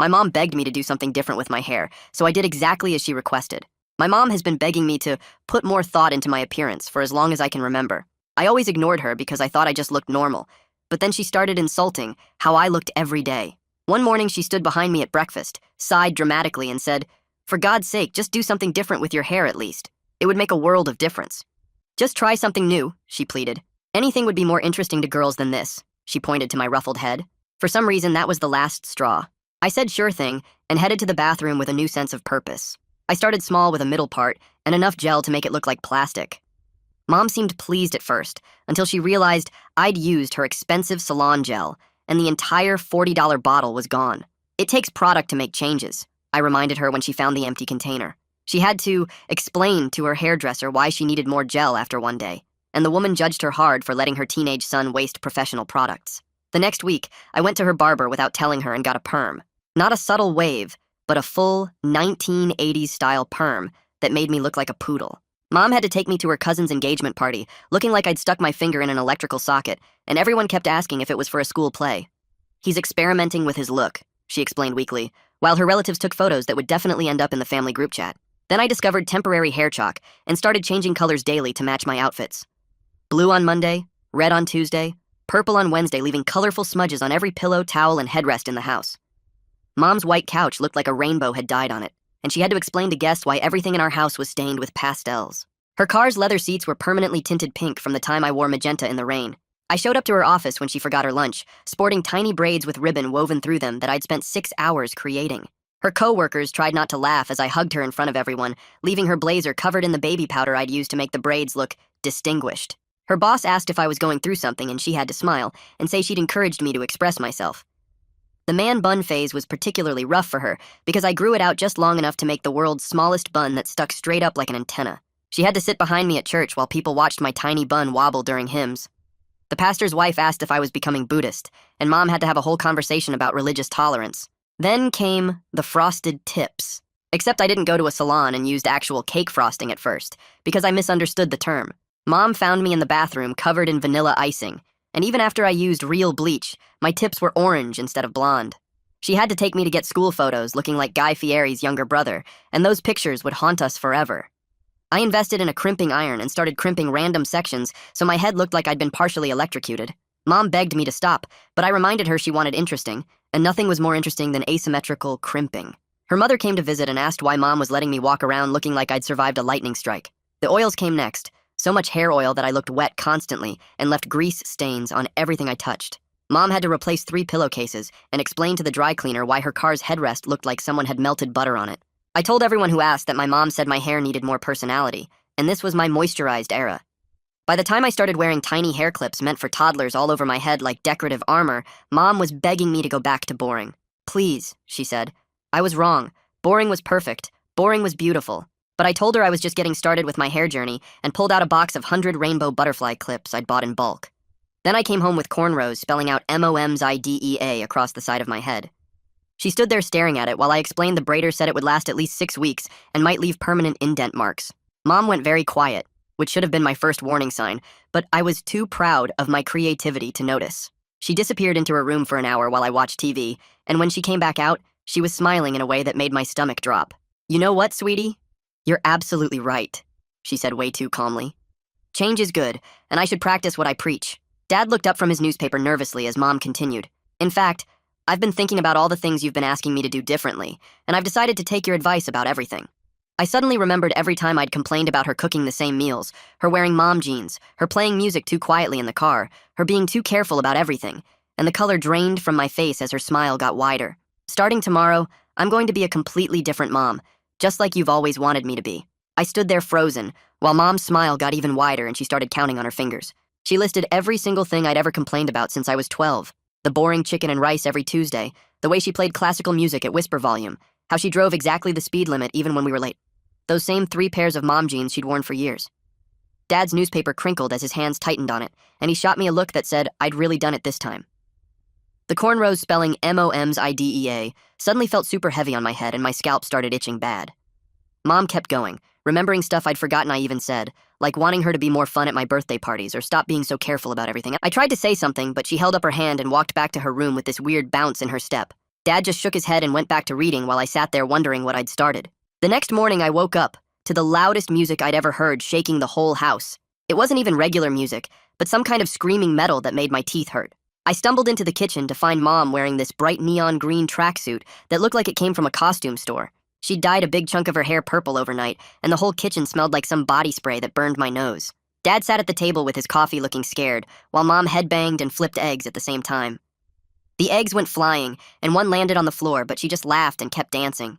My mom begged me to do something different with my hair, so I did exactly as she requested. My mom has been begging me to put more thought into my appearance for as long as I can remember. I always ignored her because I thought I just looked normal, but then she started insulting how I looked every day. One morning she stood behind me at breakfast, sighed dramatically and said, "For God's sake, just do something different with your hair at least. It would make a world of difference." "Just try something new," she pleaded. "Anything would be more interesting to girls than this." She pointed to my ruffled head. For some reason, that was the last straw. I said sure thing and headed to the bathroom with a new sense of purpose. I started small with a middle part and enough gel to make it look like plastic. Mom seemed pleased at first until she realized I'd used her expensive salon gel and the entire $40 bottle was gone. "It takes product to make changes," I reminded her when she found the empty container. She had to explain to her hairdresser why she needed more gel after one day, and the woman judged her hard for letting her teenage son waste professional products. The next week, I went to her barber without telling her and got a perm. Not a subtle wave, but a full 1980s-style perm that made me look like a poodle. Mom had to take me to her cousin's engagement party, looking like I'd stuck my finger in an electrical socket, and everyone kept asking if it was for a school play. "He's experimenting with his look," she explained weakly, while her relatives took photos that would definitely end up in the family group chat. Then I discovered temporary hair chalk and started changing colors daily to match my outfits. Blue on Monday, red on Tuesday, purple on Wednesday, leaving colorful smudges on every pillow, towel, and headrest in the house. Mom's white couch looked like a rainbow had died on it, and she had to explain to guests why everything in our house was stained with pastels. Her car's leather seats were permanently tinted pink from the time I wore magenta in the rain. I showed up to her office when she forgot her lunch, sporting tiny braids with ribbon woven through them that I'd spent 6 hours creating. Her co-workers tried not to laugh as I hugged her in front of everyone, leaving her blazer covered in the baby powder I'd used to make the braids look distinguished. Her boss asked if I was going through something, and she had to smile and say she'd encouraged me to express myself. The man bun phase was particularly rough for her because I grew it out just long enough to make the world's smallest bun that stuck straight up like an antenna. She had to sit behind me at church while people watched my tiny bun wobble during hymns. The pastor's wife asked if I was becoming Buddhist, and Mom had to have a whole conversation about religious tolerance. Then came the frosted tips. Except I didn't go to a salon and used actual cake frosting at first, because I misunderstood the term. Mom found me in the bathroom covered in vanilla icing, and even after I used real bleach, my tips were orange instead of blonde. She had to take me to get school photos looking like Guy Fieri's younger brother, and those pictures would haunt us forever. I invested in a crimping iron and started crimping random sections so my head looked like I'd been partially electrocuted. Mom begged me to stop, but I reminded her she wanted interesting, and nothing was more interesting than asymmetrical crimping. Her mother came to visit and asked why Mom was letting me walk around looking like I'd survived a lightning strike. The oils came next. So much hair oil that I looked wet constantly and left grease stains on everything I touched. Mom had to replace 3 pillowcases and explain to the dry cleaner why her car's headrest looked like someone had melted butter on it. I told everyone who asked that my mom said my hair needed more personality, and this was my moisturized era. By the time I started wearing tiny hair clips meant for toddlers all over my head like decorative armor, Mom was begging me to go back to boring. "Please," she said. I was wrong. Boring was perfect. Boring was beautiful. But I told her I was just getting started with my hair journey and pulled out a box of 100 rainbow butterfly clips I'd bought in bulk. Then I came home with cornrows spelling out MOMSIDEA across the side of my head. She stood there staring at it while I explained the braider said it would last at least 6 weeks and might leave permanent indent marks. Mom went very quiet, which should have been my first warning sign, but I was too proud of my creativity to notice. She disappeared into her room for an hour while I watched TV, and when she came back out, she was smiling in a way that made my stomach drop. "You know what, sweetie? You're absolutely right," she said way too calmly. "Change is good, and I should practice what I preach." Dad looked up from his newspaper nervously as Mom continued. "In fact, I've been thinking about all the things you've been asking me to do differently, and I've decided to take your advice about everything." I suddenly remembered every time I'd complained about her cooking the same meals, her wearing mom jeans, her playing music too quietly in the car, her being too careful about everything, and the color drained from my face as her smile got wider. "Starting tomorrow, I'm going to be a completely different mom, just like you've always wanted me to be." I stood there frozen, while Mom's smile got even wider and she started counting on her fingers. She listed every single thing I'd ever complained about since I was 12. The boring chicken and rice every Tuesday, the way she played classical music at whisper volume, how she drove exactly the speed limit even when we were late. Those same 3 pairs of mom jeans she'd worn for years. Dad's newspaper crinkled as his hands tightened on it, and he shot me a look that said I'd really done it this time. The cornrows spelling MOMSIDEA suddenly felt super heavy on my head and my scalp started itching bad. Mom kept going, remembering stuff I'd forgotten I even said, like wanting her to be more fun at my birthday parties or stop being so careful about everything. I tried to say something, but she held up her hand and walked back to her room with this weird bounce in her step. Dad just shook his head and went back to reading while I sat there wondering what I'd started. The next morning, I woke up to the loudest music I'd ever heard shaking the whole house. It wasn't even regular music, but some kind of screaming metal that made my teeth hurt. I stumbled into the kitchen to find Mom wearing this bright neon green tracksuit that looked like it came from a costume store. She'd dyed a big chunk of her hair purple overnight, and the whole kitchen smelled like some body spray that burned my nose. Dad sat at the table with his coffee looking scared, while Mom headbanged and flipped eggs at the same time. The eggs went flying, and one landed on the floor, but she just laughed and kept dancing.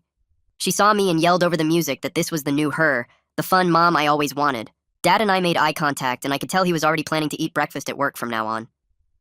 She saw me and yelled over the music that this was the new her, the fun mom I always wanted. Dad and I made eye contact, and I could tell he was already planning to eat breakfast at work from now on.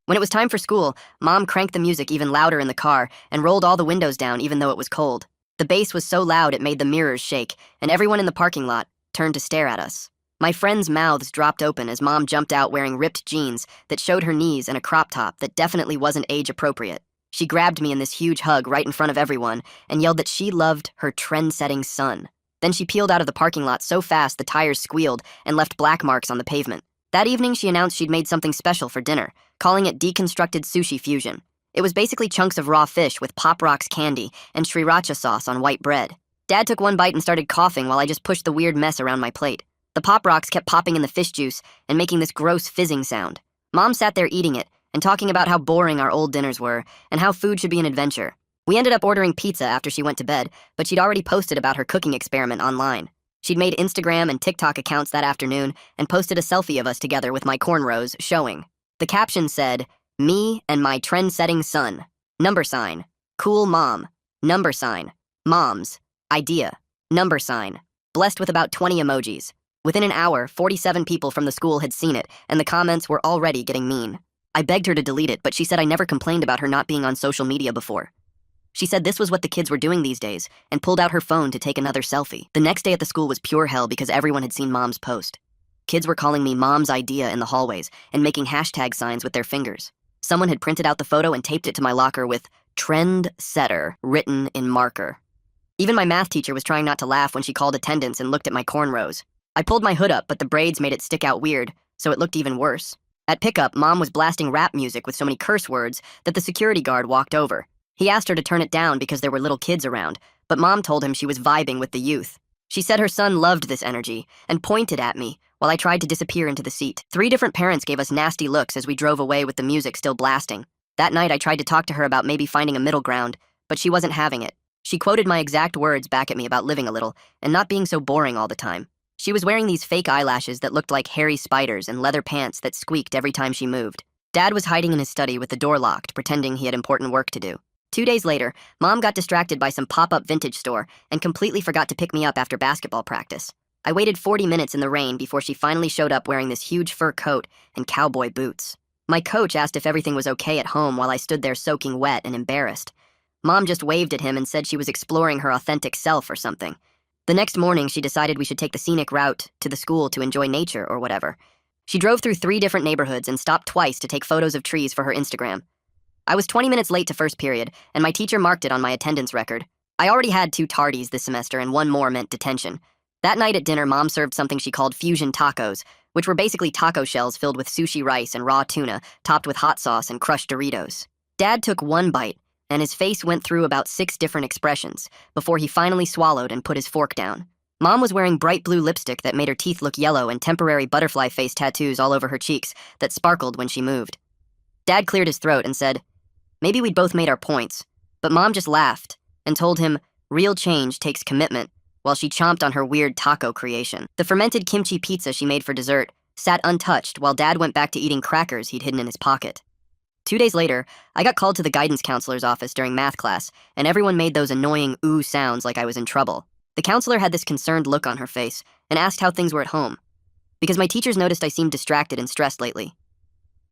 When it was time for school, Mom cranked the music even louder in the car and rolled all the windows down even though it was cold. The bass was so loud it made the mirrors shake, and everyone in the parking lot turned to stare at us. My friends' mouths dropped open as Mom jumped out wearing ripped jeans that showed her knees and a crop top that definitely wasn't age-appropriate. She grabbed me in this huge hug right in front of everyone and yelled that she loved her trend-setting son. Then she peeled out of the parking lot so fast the tires squealed and left black marks on the pavement. That evening, she announced she'd made something special for dinner, calling it deconstructed sushi fusion. It was basically chunks of raw fish with Pop Rocks candy and sriracha sauce on white bread. Dad took one bite and started coughing while I just pushed the weird mess around my plate. The Pop Rocks kept popping in the fish juice and making this gross fizzing sound. Mom sat there eating it and talking about how boring our old dinners were and how food should be an adventure. We ended up ordering pizza after she went to bed, but she'd already posted about her cooking experiment online. She'd made Instagram and TikTok accounts that afternoon and posted a selfie of us together with my cornrows showing. The caption said, "Me and my trend-setting son. Number sign. Cool mom. Number sign. Moms. Idea. Number sign." Blessed with about 20 emojis. Within an hour, 47 people from the school had seen it, and the comments were already getting mean. I begged her to delete it, but she said I never complained about her not being on social media before. She said this was what the kids were doing these days, and pulled out her phone to take another selfie. The next day at the school was pure hell because everyone had seen Mom's post. Kids were calling me Mom's Idea in the hallways and making hashtag signs with their fingers. Someone had printed out the photo and taped it to my locker with "Trend Setter" written in marker. Even my math teacher was trying not to laugh when she called attendance and looked at my cornrows. I pulled my hood up, but the braids made it stick out weird, so it looked even worse. At pickup, Mom was blasting rap music with so many curse words that the security guard walked over. He asked her to turn it down because there were little kids around, but Mom told him she was vibing with the youth. She said her son loved this energy and pointed at me while I tried to disappear into the seat. 3 different parents gave us nasty looks as we drove away with the music still blasting. That night, I tried to talk to her about maybe finding a middle ground, but she wasn't having it. She quoted my exact words back at me about living a little and not being so boring all the time. She was wearing these fake eyelashes that looked like hairy spiders and leather pants that squeaked every time she moved. Dad was hiding in his study with the door locked, pretending he had important work to do. 2 days later, Mom got distracted by some pop-up vintage store and completely forgot to pick me up after basketball practice. I waited 40 minutes in the rain before she finally showed up wearing this huge fur coat and cowboy boots. My coach asked if everything was okay at home while I stood there soaking wet and embarrassed. Mom just waved at him and said she was exploring her authentic self or something. The next morning, she decided we should take the scenic route to the school to enjoy nature or whatever. She drove through 3 different neighborhoods and stopped twice to take photos of trees for her Instagram. I was 20 minutes late to first period, and my teacher marked it on my attendance record. I already had 2 tardies this semester, and 1 more meant detention. That night at dinner, Mom served something she called fusion tacos, which were basically taco shells filled with sushi rice and raw tuna, topped with hot sauce and crushed Doritos. Dad took 1 bite, and his face went through about 6 different expressions before he finally swallowed and put his fork down. Mom was wearing bright blue lipstick that made her teeth look yellow and temporary butterfly face tattoos all over her cheeks that sparkled when she moved. Dad cleared his throat and said, maybe we'd both made our points, but Mom just laughed and told him real change takes commitment while she chomped on her weird taco creation. The fermented kimchi pizza she made for dessert sat untouched while Dad went back to eating crackers he'd hidden in his pocket. 2 days later, I got called to the guidance counselor's office during math class, and everyone made those annoying ooh sounds like I was in trouble. The counselor had this concerned look on her face and asked how things were at home, because my teachers noticed I seemed distracted and stressed lately.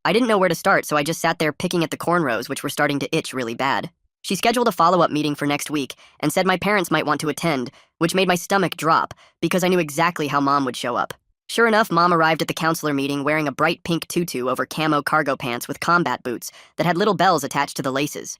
I didn't know where to start, so I just sat there picking at the cornrows, which were starting to itch really bad. She scheduled a follow-up meeting for next week and said my parents might want to attend, which made my stomach drop because I knew exactly how Mom would show up. Sure enough, Mom arrived at the counselor meeting wearing a bright pink tutu over camo cargo pants with combat boots that had little bells attached to the laces.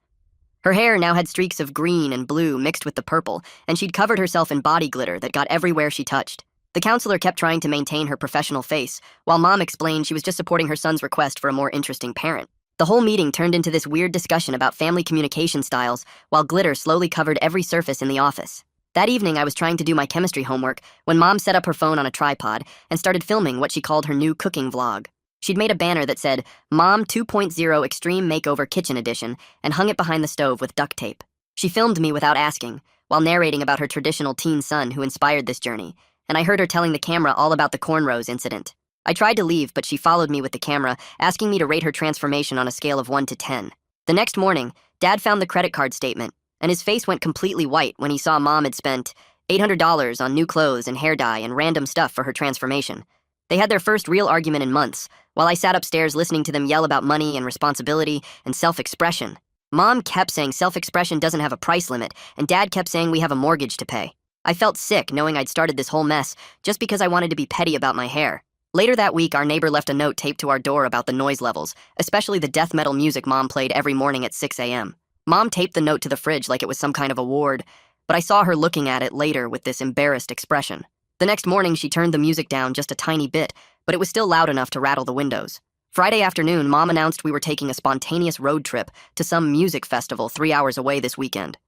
Her hair now had streaks of green and blue mixed with the purple, and she'd covered herself in body glitter that got everywhere she touched. The counselor kept trying to maintain her professional face, while Mom explained she was just supporting her son's request for a more interesting parent. The whole meeting turned into this weird discussion about family communication styles, while glitter slowly covered every surface in the office. That evening, I was trying to do my chemistry homework when Mom set up her phone on a tripod and started filming what she called her new cooking vlog. She'd made a banner that said, Mom 2.0 Extreme Makeover Kitchen Edition, and hung it behind the stove with duct tape. She filmed me without asking, while narrating about her traditional teen son who inspired this journey, and I heard her telling the camera all about the cornrows incident. I tried to leave, but she followed me with the camera, asking me to rate her transformation on a scale of 1 to 10. The next morning, Dad found the credit card statement, and his face went completely white when he saw Mom had spent $800 on new clothes and hair dye and random stuff for her transformation. They had their first real argument in months, while I sat upstairs listening to them yell about money and responsibility and self-expression. Mom kept saying self-expression doesn't have a price limit, and Dad kept saying we have a mortgage to pay. I felt sick knowing I'd started this whole mess just because I wanted to be petty about my hair. Later that week, our neighbor left a note taped to our door about the noise levels, especially the death metal music Mom played every morning at 6 a.m. Mom taped the note to the fridge like it was some kind of award, but I saw her looking at it later with this embarrassed expression. The next morning, she turned the music down just a tiny bit, but it was still loud enough to rattle the windows. Friday afternoon, Mom announced we were taking a spontaneous road trip to some music festival 3 hours away this weekend.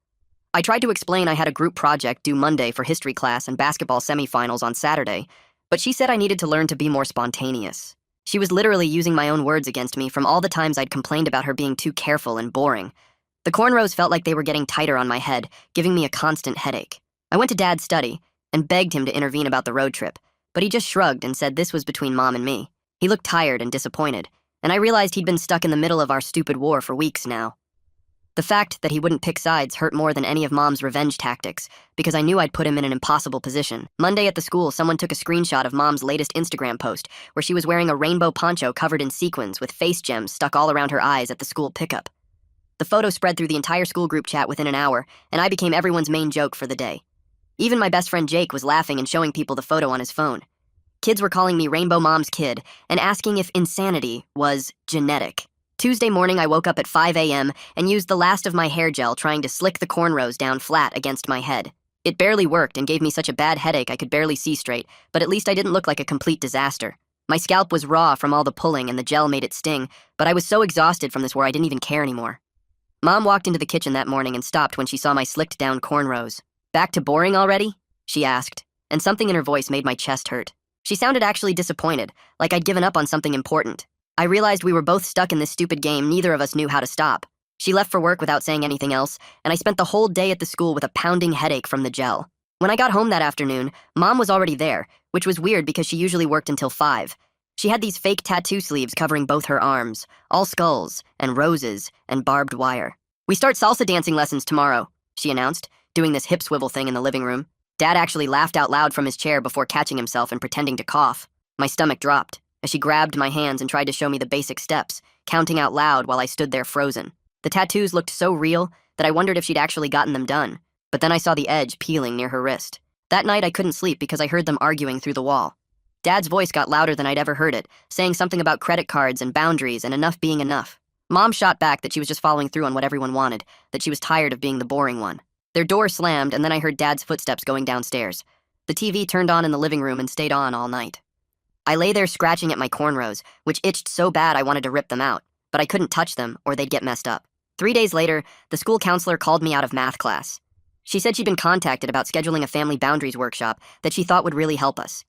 I tried to explain I had a group project due Monday for history class and basketball semifinals on Saturday, but she said I needed to learn to be more spontaneous. She was literally using my own words against me from all the times I'd complained about her being too careful and boring. The cornrows felt like they were getting tighter on my head, giving me a constant headache. I went to Dad's study and begged him to intervene about the road trip, but he just shrugged and said this was between Mom and me. He looked tired and disappointed, and I realized he'd been stuck in the middle of our stupid war for weeks now. The fact that he wouldn't pick sides hurt more than any of Mom's revenge tactics, because I knew I'd put him in an impossible position. Monday at the school, someone took a screenshot of Mom's latest Instagram post, where she was wearing a rainbow poncho covered in sequins with face gems stuck all around her eyes at the school pickup. The photo spread through the entire school group chat within an hour, and I became everyone's main joke for the day. Even my best friend Jake was laughing and showing people the photo on his phone. Kids were calling me Rainbow Mom's kid and asking if insanity was genetic. Tuesday morning, I woke up at 5 a.m. and used the last of my hair gel trying to slick the cornrows down flat against my head. It barely worked and gave me such a bad headache I could barely see straight, but at least I didn't look like a complete disaster. My scalp was raw from all the pulling and the gel made it sting, but I was so exhausted from this where I didn't even care anymore. Mom walked into the kitchen that morning and stopped when she saw my slicked down cornrows. "Back to boring already?" she asked, and something in her voice made my chest hurt. She sounded actually disappointed, like I'd given up on something important. I realized we were both stuck in this stupid game neither of us knew how to stop. She left for work without saying anything else, and I spent the whole day at the school with a pounding headache from the gel. When I got home that afternoon, Mom was already there, which was weird because she usually worked until 5. She had these fake tattoo sleeves covering both her arms, all skulls and roses and barbed wire. "We start salsa dancing lessons tomorrow," she announced, doing this hip swivel thing in the living room. Dad actually laughed out loud from his chair before catching himself and pretending to cough. My stomach dropped as she grabbed my hands and tried to show me the basic steps, counting out loud while I stood there frozen. The tattoos looked so real that I wondered if she'd actually gotten them done, but then I saw the edge peeling near her wrist. That night I couldn't sleep because I heard them arguing through the wall. Dad's voice got louder than I'd ever heard it, saying something about credit cards and boundaries and enough being enough. Mom shot back that she was just following through on what everyone wanted, that she was tired of being the boring one. Their door slammed, and then I heard Dad's footsteps going downstairs. The TV turned on in the living room and stayed on all night. I lay there scratching at my cornrows, which itched so bad I wanted to rip them out, but I couldn't touch them or they'd get messed up. 3 days later, the school counselor called me out of math class. She said she'd been contacted about scheduling a family boundaries workshop that she thought would really help us.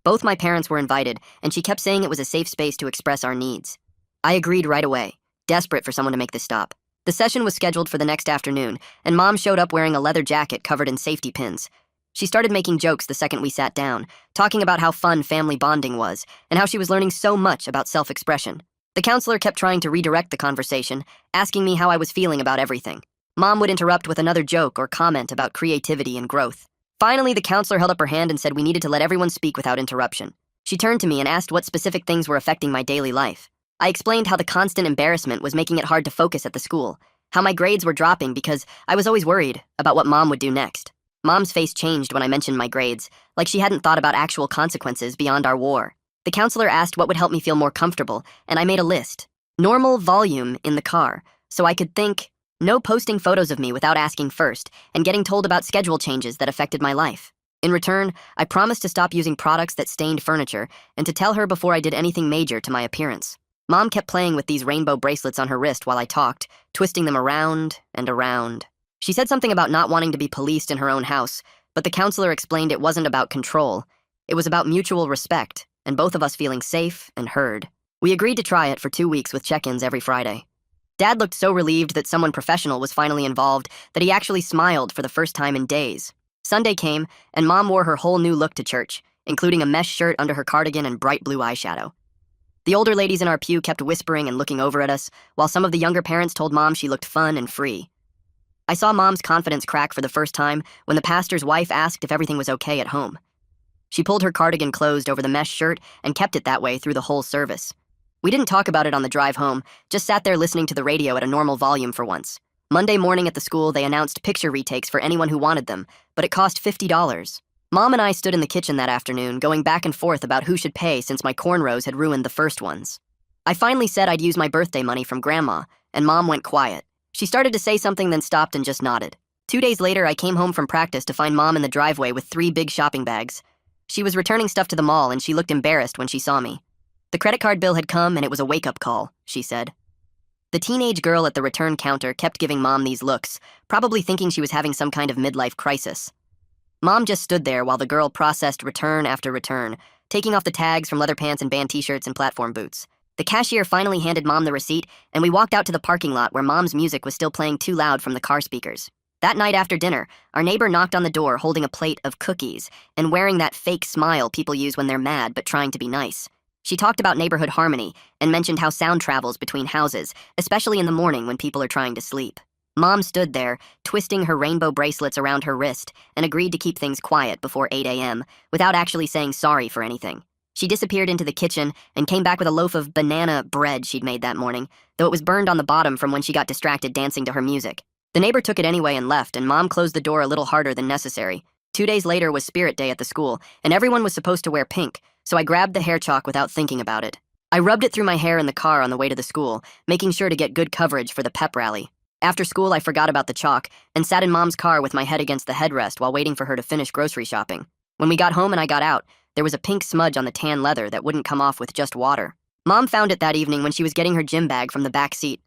Both my parents were invited, and she kept saying it was a safe space to express our needs. I agreed right away, desperate for someone to make this stop. The session was scheduled for the next afternoon, and Mom showed up wearing a leather jacket covered in safety pins. She started making jokes the second we sat down, talking about how fun family bonding was, and how she was learning so much about self-expression. The counselor kept trying to redirect the conversation, asking me how I was feeling about everything. Mom would interrupt with another joke or comment about creativity and growth. Finally, the counselor held up her hand and said we needed to let everyone speak without interruption. She turned to me and asked what specific things were affecting my daily life. I explained how the constant embarrassment was making it hard to focus at the school, how my grades were dropping because I was always worried about what Mom would do next. Mom's face changed when I mentioned my grades, like she hadn't thought about actual consequences beyond our war. The counselor asked what would help me feel more comfortable, and I made a list. Normal volume in the car, so I could think, no posting photos of me without asking first, and getting told about schedule changes that affected my life. In return, I promised to stop using products that stained furniture and to tell her before I did anything major to my appearance. Mom kept playing with these rainbow bracelets on her wrist while I talked, twisting them around and around. She said something about not wanting to be policed in her own house, but the counselor explained it wasn't about control. It was about mutual respect, and both of us feeling safe and heard. We agreed to try it for 2 weeks with check-ins every Friday. Dad looked so relieved that someone professional was finally involved that he actually smiled for the first time in days. Sunday came, and Mom wore her whole new look to church, including a mesh shirt under her cardigan and bright blue eyeshadow. The older ladies in our pew kept whispering and looking over at us, while some of the younger parents told Mom she looked fun and free. I saw Mom's confidence crack for the first time when the pastor's wife asked if everything was okay at home. She pulled her cardigan closed over the mesh shirt and kept it that way through the whole service. We didn't talk about it on the drive home, just sat there listening to the radio at a normal volume for once. Monday morning at the school, they announced picture retakes for anyone who wanted them, but it cost $50. Mom and I stood in the kitchen that afternoon, going back and forth about who should pay since my cornrows had ruined the first ones. I finally said I'd use my birthday money from Grandma, and Mom went quiet. She started to say something, then stopped and just nodded. 2 days later, I came home from practice to find Mom in the driveway with 3 big shopping bags. She was returning stuff to the mall, and she looked embarrassed when she saw me. The credit card bill had come, and it was a wake-up call, she said. The teenage girl at the return counter kept giving Mom these looks, probably thinking she was having some kind of midlife crisis. Mom just stood there while the girl processed return after return, taking off the tags from leather pants and band t-shirts and platform boots. The cashier finally handed Mom the receipt, and we walked out to the parking lot where Mom's music was still playing too loud from the car speakers. That night after dinner, our neighbor knocked on the door holding a plate of cookies and wearing that fake smile people use when they're mad but trying to be nice. She talked about neighborhood harmony and mentioned how sound travels between houses, especially in the morning when people are trying to sleep. Mom stood there, twisting her rainbow bracelets around her wrist, and agreed to keep things quiet before 8 a.m. without actually saying sorry for anything. She disappeared into the kitchen and came back with a loaf of banana bread she'd made that morning, though it was burned on the bottom from when she got distracted dancing to her music. The neighbor took it anyway and left, and Mom closed the door a little harder than necessary. 2 days later was Spirit Day at the school, and everyone was supposed to wear pink, so I grabbed the hair chalk without thinking about it. I rubbed it through my hair in the car on the way to the school, making sure to get good coverage for the pep rally. After school, I forgot about the chalk and sat in Mom's car with my head against the headrest while waiting for her to finish grocery shopping. When we got home and I got out, there was a pink smudge on the tan leather that wouldn't come off with just water. Mom found it that evening when she was getting her gym bag from the back seat.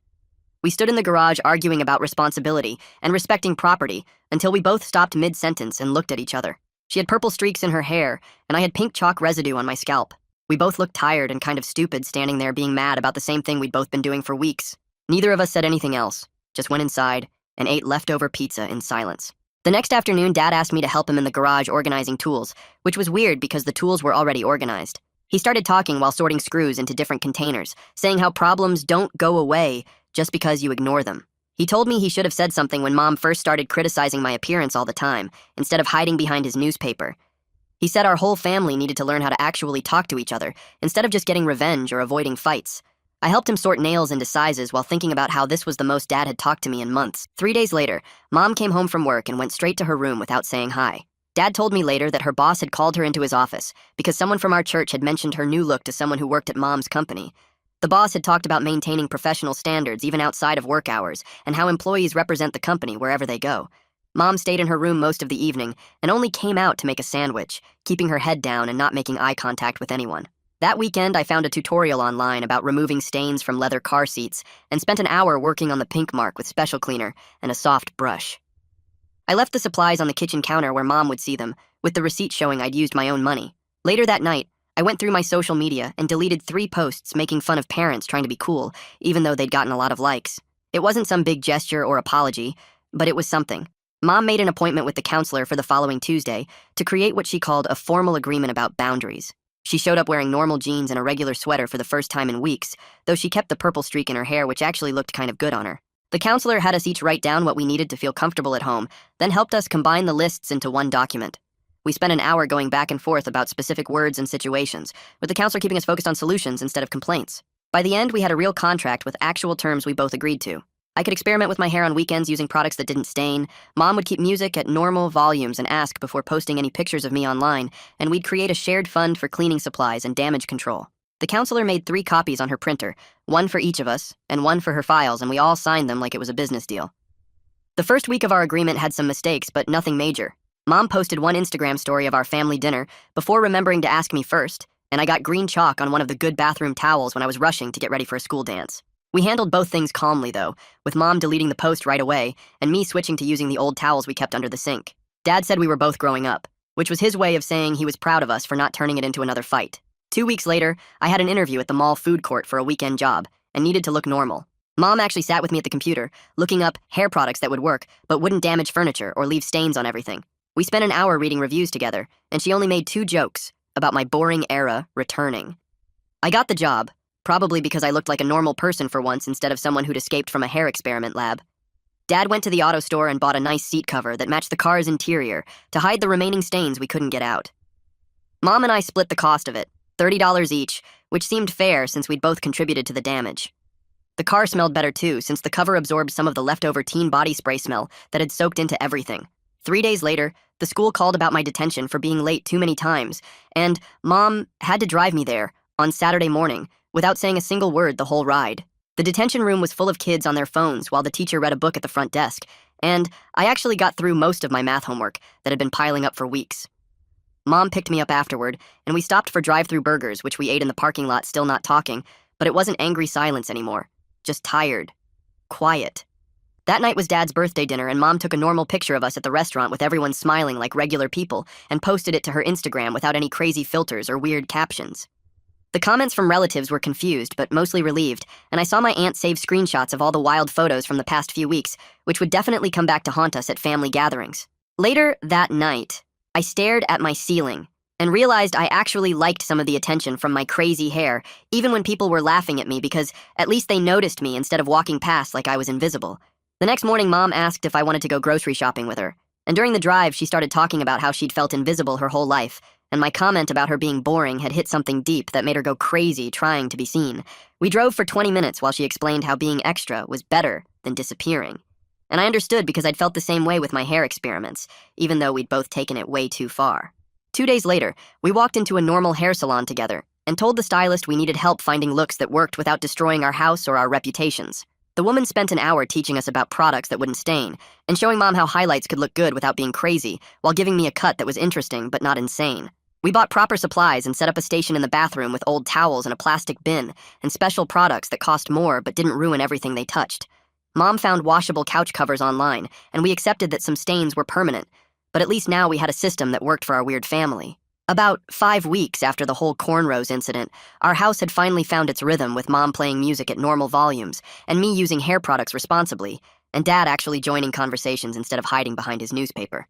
We stood in the garage arguing about responsibility and respecting property until we both stopped mid-sentence and looked at each other. She had purple streaks in her hair, and I had pink chalk residue on my scalp. We both looked tired and kind of stupid standing there being mad about the same thing we'd both been doing for weeks. Neither of us said anything else, just went inside and ate leftover pizza in silence. The next afternoon, Dad asked me to help him in the garage organizing tools, which was weird because the tools were already organized. He started talking while sorting screws into different containers, saying how problems don't go away just because you ignore them. He told me he should have said something when Mom first started criticizing my appearance all the time, instead of hiding behind his newspaper. He said our whole family needed to learn how to actually talk to each other, instead of just getting revenge or avoiding fights. I helped him sort nails into sizes while thinking about how this was the most Dad had talked to me in months. 3 days later, Mom came home from work and went straight to her room without saying hi. Dad told me later that her boss had called her into his office because someone from our church had mentioned her new look to someone who worked at Mom's company. The boss had talked about maintaining professional standards even outside of work hours and how employees represent the company wherever they go. Mom stayed in her room most of the evening and only came out to make a sandwich, keeping her head down and not making eye contact with anyone. That weekend, I found a tutorial online about removing stains from leather car seats and spent an hour working on the pink mark with special cleaner and a soft brush. I left the supplies on the kitchen counter where Mom would see them, with the receipt showing I'd used my own money. Later that night, I went through my social media and deleted 3 posts making fun of parents trying to be cool, even though they'd gotten a lot of likes. It wasn't some big gesture or apology, but it was something. Mom made an appointment with the counselor for the following Tuesday to create what she called a formal agreement about boundaries. She showed up wearing normal jeans and a regular sweater for the first time in weeks, though she kept the purple streak in her hair, which actually looked kind of good on her. The counselor had us each write down what we needed to feel comfortable at home, then helped us combine the lists into one document. We spent an hour going back and forth about specific words and situations, with the counselor keeping us focused on solutions instead of complaints. By the end, we had a real contract with actual terms we both agreed to. I could experiment with my hair on weekends using products that didn't stain. Mom would keep music at normal volumes and ask before posting any pictures of me online, and we'd create a shared fund for cleaning supplies and damage control. The counselor made 3 copies on her printer, one for each of us, and one for her files, and we all signed them like it was a business deal. The first week of our agreement had some mistakes, but nothing major. Mom posted one Instagram story of our family dinner before remembering to ask me first, and I got green chalk on one of the good bathroom towels when I was rushing to get ready for a school dance. We handled both things calmly, though, with Mom deleting the post right away and me switching to using the old towels we kept under the sink. Dad said we were both growing up, which was his way of saying he was proud of us for not turning it into another fight. 2 weeks later, I had an interview at the mall food court for a weekend job and needed to look normal. Mom actually sat with me at the computer, looking up hair products that would work but wouldn't damage furniture or leave stains on everything. We spent an hour reading reviews together, and she only made 2 jokes about my boring era returning. I got the job, probably because I looked like a normal person for once instead of someone who'd escaped from a hair experiment lab. Dad went to the auto store and bought a nice seat cover that matched the car's interior to hide the remaining stains we couldn't get out. Mom and I split the cost of it, $30 each, which seemed fair since we'd both contributed to the damage. The car smelled better too, since the cover absorbed some of the leftover teen body spray smell that had soaked into everything. 3 days later, the school called about my detention for being late too many times, and Mom had to drive me there on Saturday morning without saying a single word the whole ride. The detention room was full of kids on their phones while the teacher read a book at the front desk, and I actually got through most of my math homework that had been piling up for weeks. Mom picked me up afterward, and we stopped for drive-thru burgers, which we ate in the parking lot, still not talking, but it wasn't angry silence anymore. Just tired. Quiet. That night was Dad's birthday dinner, and Mom took a normal picture of us at the restaurant with everyone smiling like regular people and posted it to her Instagram without any crazy filters or weird captions. The comments from relatives were confused, but mostly relieved, and I saw my aunt save screenshots of all the wild photos from the past few weeks, which would definitely come back to haunt us at family gatherings. Later that night, I stared at my ceiling and realized I actually liked some of the attention from my crazy hair, even when people were laughing at me because at least they noticed me instead of walking past like I was invisible. The next morning, Mom asked if I wanted to go grocery shopping with her, and during the drive, she started talking about how she'd felt invisible her whole life, and my comment about her being boring had hit something deep that made her go crazy trying to be seen. We drove for 20 minutes while she explained how being extra was better than disappearing. And I understood because I'd felt the same way with my hair experiments, even though we'd both taken it way too far. 2 days later, we walked into a normal hair salon together and told the stylist we needed help finding looks that worked without destroying our house or our reputations. The woman spent an hour teaching us about products that wouldn't stain and showing Mom how highlights could look good without being crazy while giving me a cut that was interesting but not insane. We bought proper supplies and set up a station in the bathroom with old towels and a plastic bin and special products that cost more but didn't ruin everything they touched. Mom found washable couch covers online, and we accepted that some stains were permanent, but at least now we had a system that worked for our weird family. About 5 weeks after the whole cornrows incident, our house had finally found its rhythm with Mom playing music at normal volumes and me using hair products responsibly, and Dad actually joining conversations instead of hiding behind his newspaper.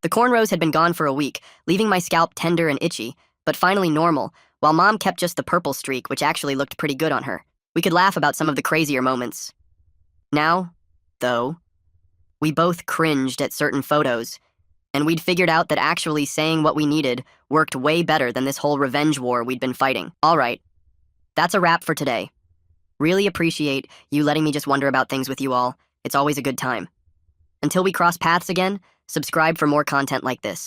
The cornrows had been gone for a week, leaving my scalp tender and itchy, but finally normal, while Mom kept just the purple streak, which actually looked pretty good on her. We could laugh about some of the crazier moments. Now, though, we both cringed at certain photos, and we'd figured out that actually saying what we needed worked way better than this whole revenge war we'd been fighting. All right, that's a wrap for today. Really appreciate you letting me just wonder about things with you all. It's always a good time. Until we cross paths again, subscribe for more content like this.